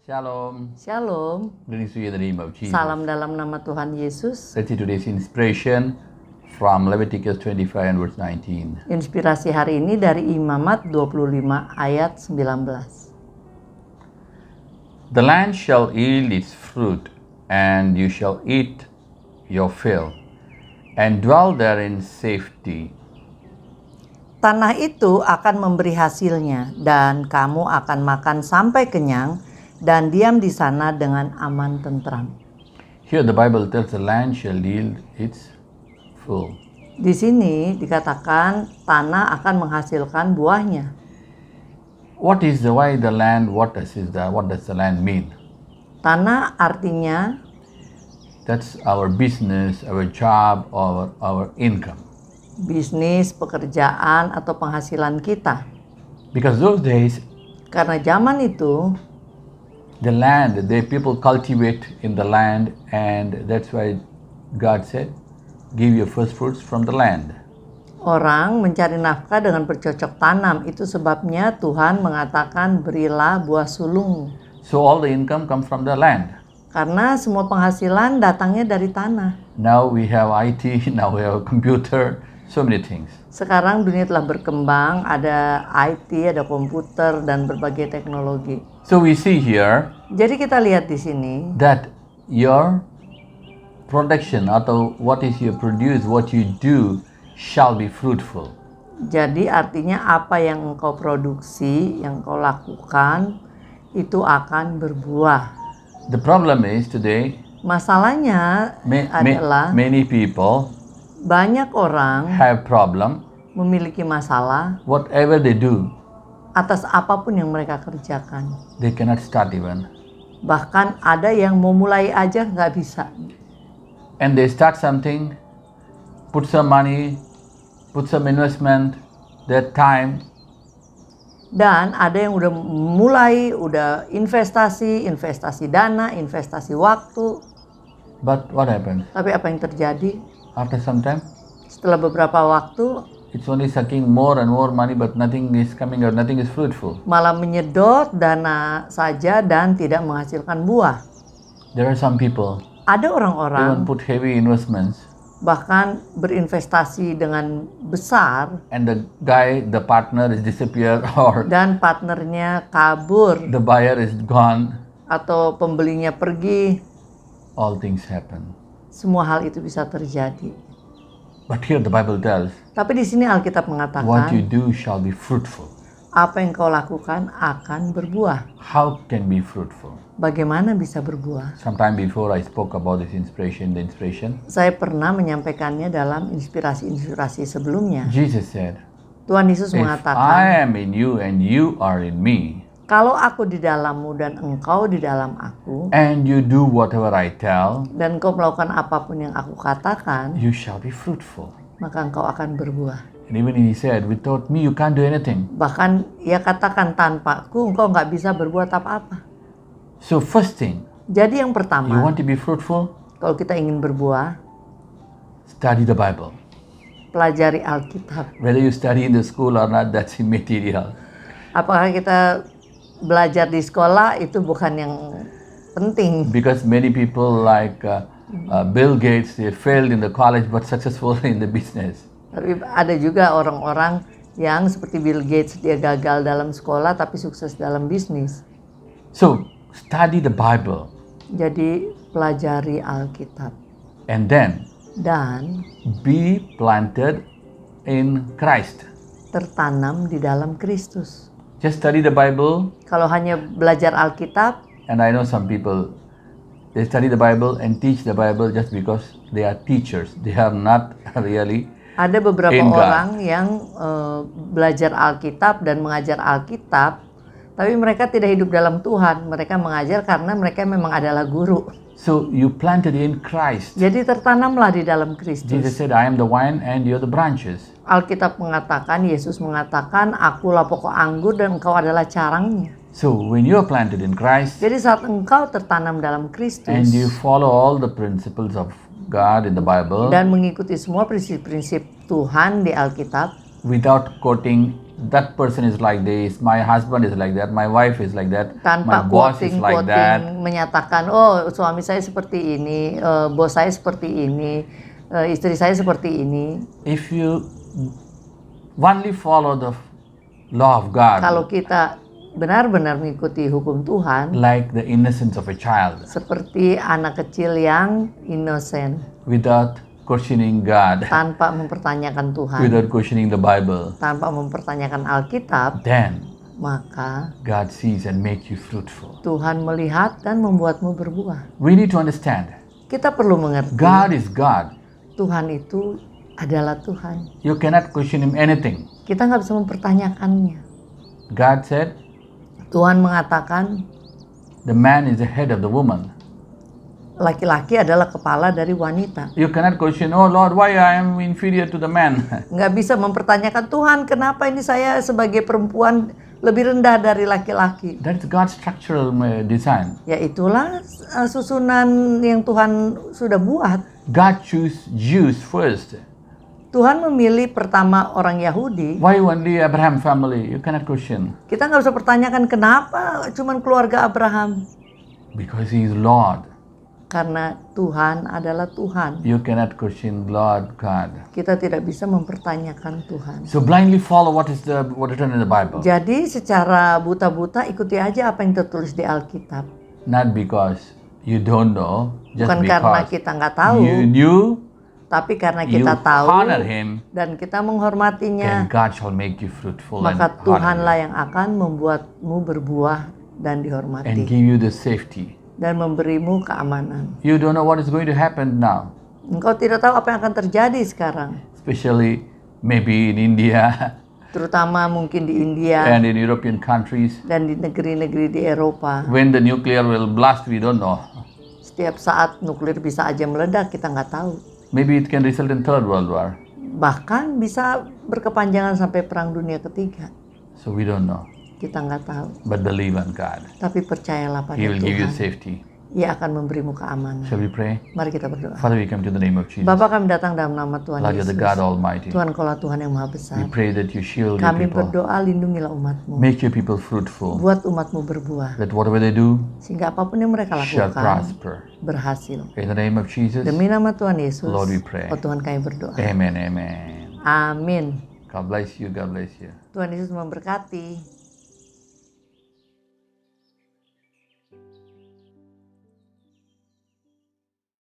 Shalom. Shalom, Greetings to you in the name of Jesus. salam dalam nama Tuhan Yesus. Let's see today's inspiration from Leviticus 25 and verse 19. Inspirasi hari ini dari Imamat 25 ayat 19. The land shall yield its fruit, and you shall eat your fill, and dwell there in safety. Tanah itu akan memberi hasilnya, dan kamu akan makan sampai kenyang, dan diam di sana dengan aman tentram. Here the Bible tells the land shall yield its full. Di sini dikatakan tanah akan menghasilkan buahnya. What is the why the land? What does the land mean? Tanah artinya That's our business, our job, or our income. bisnis, pekerjaan, atau penghasilan kita. Because those days Karena zaman itu the land, the people cultivate in the land, and that's why God said, give your first fruits from the land. orang mencari nafkah dengan bercocok tanam. Itu sebabnya Tuhan mengatakan berilah buah sulung. So all the income comes from the land. Karena semua penghasilan datangnya dari tanah. Now we have IT, now we have computer, so many things. Sekarang dunia telah berkembang, ada IT, ada komputer, dan berbagai teknologi. So we see here Jadi kita lihat di sini, that your production atau what is you produce, what you do shall be fruitful. jadi artinya apa yang engkau produksi, yang engkau lakukan, itu akan berbuah. The problem is today, Masalahnya adalah many people banyak orang have problem, memiliki masalah whatever they do, atas apapun yang mereka kerjakan. they cannot start even. Bahkan ada yang mau mulai aja nggak bisa. And they start something, put some money, put some investment, their time, Dan ada yang udah mulai, udah investasi dana, investasi waktu. but what happens? Tapi apa yang terjadi? After some time, Setelah beberapa waktu, it's only sucking more and more money, but nothing is coming out, nothing is fruitful. malah menyedot dana saja dan tidak menghasilkan buah. There are some people, Ada they orang-orang won't put heavy investments, bahkan berinvestasi dengan besar and the partner is disappeared, or dan partnernya kabur the buyer is gone. atau pembelinya pergi. All things happen. Semua hal itu bisa terjadi. But here the Bible tells, Tapi di sini Alkitab what you mengatakan do shall be fruitful. apa yang kau lakukan akan berbuah. How can be fruitful? Bagaimana bisa berbuah? Sometime before I spoke about this inspiration. Saya pernah menyampaikannya dalam inspirasi sebelumnya. Jesus said, Tuhan Yesus if mengatakan, I am in you and you are in me, kalau aku di dalammu dan engkau di dalam aku, and you do whatever I tell, dan engkau melakukan apapun yang aku katakan, you shall be fruitful. maka engkau akan berbuah. And even he said, without me you can't do anything. Bahkan ia katakan, tanpaku engkau nggak bisa berbuat apa-apa. So first thing, Jadi yang you pertama, want to be fruitful, kalau kita ingin berbuah, study the Bible. pelajari Alkitab. Whether you study in the school or not, that's immaterial. Apakah kita belajar di sekolah itu bukan yang penting. Because many people like Bill Gates, they failed in the college but successful in the business. Tapi ada juga orang-orang yang seperti Bill Gates, dia gagal dalam sekolah tapi sukses dalam bisnis. So study the Bible, Jadi pelajari Alkitab and then dan be planted in Christ. tertanam di dalam Kristus. Just study the Bible, Kalau hanya belajar Alkitab, and I know some people, they study the Bible and teach the Bible just because they are teachers. They are not really. ada beberapa In God. orang yang belajar Alkitab dan mengajar Alkitab, tapi mereka tidak hidup dalam Tuhan. Mereka mengajar karena mereka memang adalah guru. So you planted in Christ. Jadi tertanamlah di dalam Jesus Kristus. said, I am the vine and you're the branches. Alkitab mengatakan, Yesus mengatakan, akulah pokok anggur dan engkau adalah carangnya. So when you are planted in Christ Jadi saat engkau tertanam dalam Kristus and you follow all the principles of God in the Bible dan mengikuti semua prinsip-prinsip Tuhan di Alkitab without quoting that person is like this, my husband is like that, my wife is like that, my Tanpa boss is like that. quoting menyatakan, oh suami saya seperti ini, bos saya seperti ini, istri saya seperti ini. If you only follow the law of God, Kalau kita benar-benar mengikuti hukum Tuhan, like the innocence of a child, seperti anak kecil yang innocent, without questioning God, tanpa mempertanyakan Tuhan, without questioning the Bible, tanpa mempertanyakan Alkitab, then maka God sees and make you fruitful. Tuhan melihat dan membuatmu berbuah. We need to understand, Kita perlu mengerti, God is God. Tuhan itu adalah Tuhan. You cannot question Him anything. Kita nggak bisa mempertanyakannya. God said, Tuhan mengatakan, the man is the head of the woman. laki-laki adalah kepala dari wanita. You cannot question, oh Lord, why I am inferior to the man? Nggak bisa mempertanyakan, Tuhan kenapa ini saya sebagai perempuan lebih rendah dari laki-laki. That's God's structural design. Ya itulah susunan yang Tuhan sudah buat. God choose Jews first. Tuhan memilih pertama orang Yahudi. Why only Abraham family? You cannot question. Kita nggak bisa pertanyakan kenapa cuman keluarga Abraham. Because He is Lord. Karena Tuhan adalah Tuhan. You cannot question Lord God. Kita tidak bisa mempertanyakan Tuhan. So blindly follow what written in the Bible. Jadi secara buta-buta ikuti aja apa yang tertulis di Alkitab. Not because you don't know, just Bukan karena because kita nggak tahu, you knew, tapi karena you kita tahu honor Him, dan kita menghormatinya, then God shall make you fruitful maka and honor Tuhanlah you, yang akan membuatmu berbuah dan and dihormati give you the safety. dan memberimu keamanan. You don't know what is going to happen now, Engkau tidak tahu apa yang akan terjadi sekarang, especially maybe in India terutama mungkin di India and in European countries. dan di negeri-negeri di Eropa. When the nuclear will blast, we don't know. Setiap saat nuklir bisa aja meledak, kita nggak tahu. Maybe it can result in Third World War. Bahkan bisa berkepanjangan sampai Perang Dunia Ketiga. So we don't know. Kita nggak tahu. But believe on God. Tapi percayalah pada He will give you Tuhan. safety. Ia akan memberimu keamanan. Shall we pray? Mari kita berdoa. Father, we come to the name of Jesus. Bapa, kami datang dalam nama Tuhan Lord, you're Yesus. the God Almighty. Tuhan, Kaulah Tuhan yang Maha We Besar. pray that you shield your Kami people. berdoa, lindungilah umatmu. Make your people fruitful. Buat umatmu berbuah. That whatever they do Sehingga apapun yang mereka shall lakukan prosper. berhasil. In the name of Jesus. Demi nama Tuhan Yesus. Lord, we pray. Oh Tuhan, kami berdoa. Amen, amen. Amin. God bless you, God bless you. Tuhan Yesus memberkati.